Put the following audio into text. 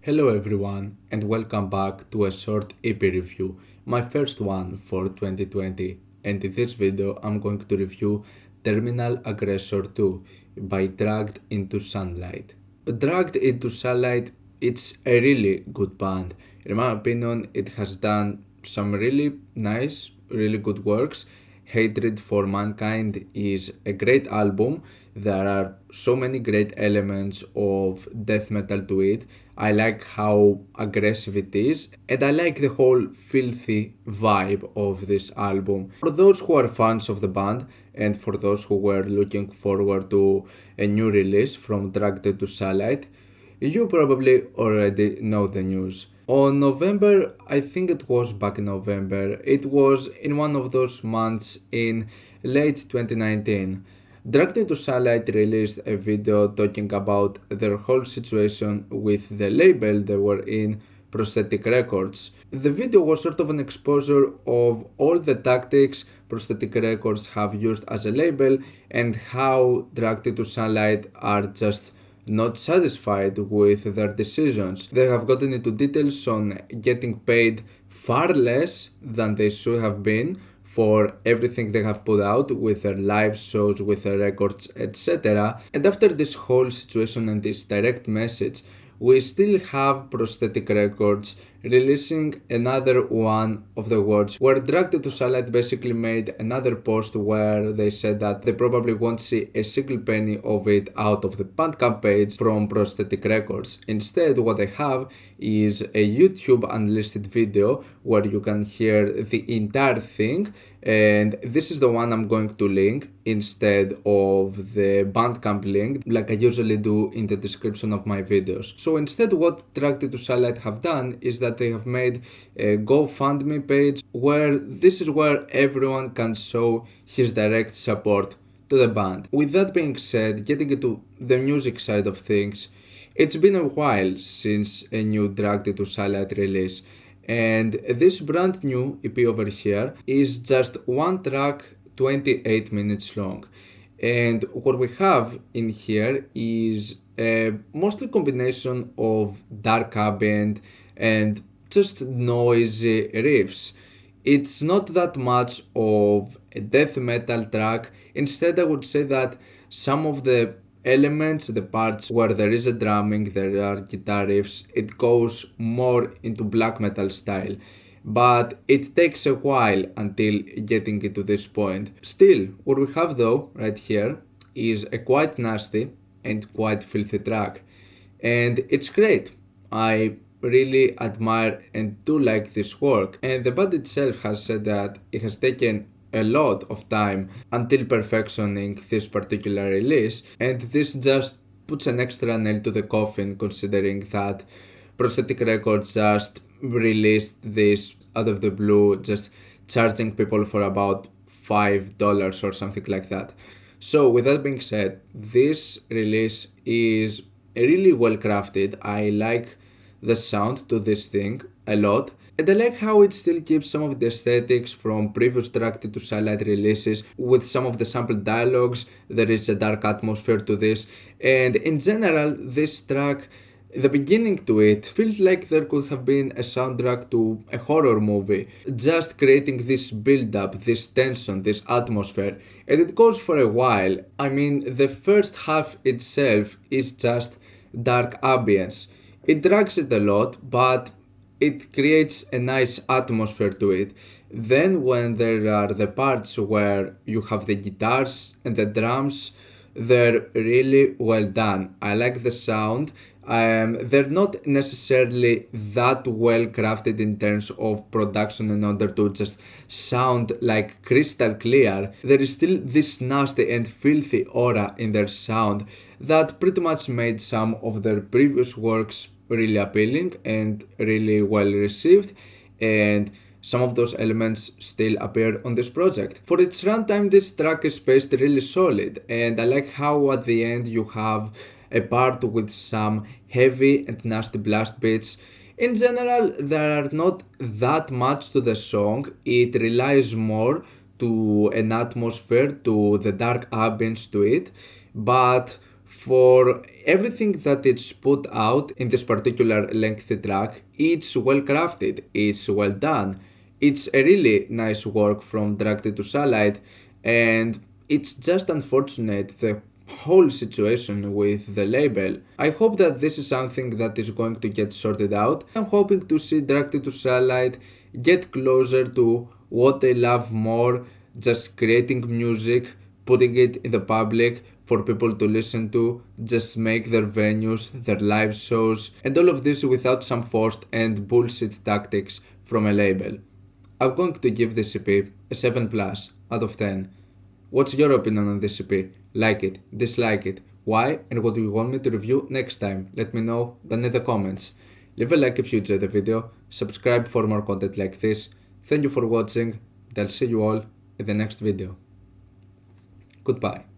Hello everyone and welcome back to a short EP review, my first one for 2020, and in this video I'm going to review Terminal Aggressor 2 by Dragged Into Sunlight. Dragged Into Sunlight, it's a really good band. In my opinion, it has done some really nice, really good works. Hatred for Mankind is a great album. There are so many great elements of death metal to it. I like how aggressive it is, and I like the whole filthy vibe of this album. For those who are fans of the band, and for those who were looking forward to a new release from Dragged to Sunlight, you probably already know the news. On November, I think it was back in November, it was in one of those months in late 2019. Dragged into Sunlight released a video talking about their whole situation with the label they were in, Prosthetic Records. The video was sort of an exposure of all the tactics Prosthetic Records have used as a label and how Dragged into Sunlight are just not satisfied with their decisions. They have gotten into details on getting paid far less than they should have been for everything they have put out with their live shows, with their records, etc. And after this whole situation and this direct message, we still have Prosthetic Records releasing another one of the words where Dragged to Sunlight basically made another post where they said that they probably won't see a single penny of it out of the Bandcamp page from Prosthetic Records. Instead, what they have is a YouTube unlisted video where you can hear the entire thing, and this is the one I'm going to link instead of the Bandcamp link like I usually do in the description of my videos. So instead, what Dragged to Sunlight have done is that they have made a GoFundMe page where this is where everyone can show his direct support to the band. With that being said, getting into the music side of things, it's been a while since a new Dragged to Sunlight release, and this brand new EP over here is just one track, 28 minutes long. And what we have in here is a mostly combination of dark ambient and just noisy riffs. It's not that much of a death metal track. Instead, I would say that some of the elements, the parts where there is a drumming, there are guitar riffs, it goes more into black metal style. But it takes a while until getting into this point. Still, what we have though, right here, is a quite nasty and quite filthy track. And it's great. I really admire and do like this work. And the band itself has said that it has taken a lot of time until perfectioning this particular release, and this just puts an extra nail to the coffin considering that Prosthetic Records just released this out of the blue, just charging people for about $5 or something like that. So with that being said, this release is really well crafted. I like the sound to this thing a lot, and I like how it still keeps some of the aesthetics from previous Dragged to Sunlight releases with some of the sampled dialogues. There is a dark atmosphere to this, and in general this track, the beginning to it feels like there could have been a soundtrack to a horror movie, just creating this build up, this tension, this atmosphere, and it goes for a while. I mean, the first half itself is just dark ambience. It drags it a lot, but it creates a nice atmosphere to it. Then when there are the parts where you have the guitars and the drums, they're really well done. I like the sound. They're not necessarily that well crafted in terms of production in order to just sound like crystal clear. There is still this nasty and filthy aura in their sound that pretty much made some of their previous works really appealing and really well received, and some of those elements still appear on this project. For its runtime, this track is paced really solid, and I like how at the end you have a part with some heavy and nasty blast beats. In general, there are not that much to the song. It relies more to an atmosphere, to the dark ambience to it, but For everything that it's put out in this particular lengthy track, it's well crafted, it's well done, it's a really nice work from Draged to Sunlight, and it's just unfortunate the whole situation with the label. I hope that this is something that is going to get sorted out. I'm hoping to see Draged to Sunlight get closer to what they love more, just creating music, putting it in the public for people to listen to, just make their venues, their live shows, and all of this without some forced and bullshit tactics from a label. I'm going to give this EP a 7 plus out of 10. What's your opinion on this EP? Like it, dislike it, why, and what do you want me to review next time? Let me know down in the comments. Leave a like if you enjoyed the video, subscribe for more content like this. Thank you for watching, and I'll see you all in the next video. Goodbye.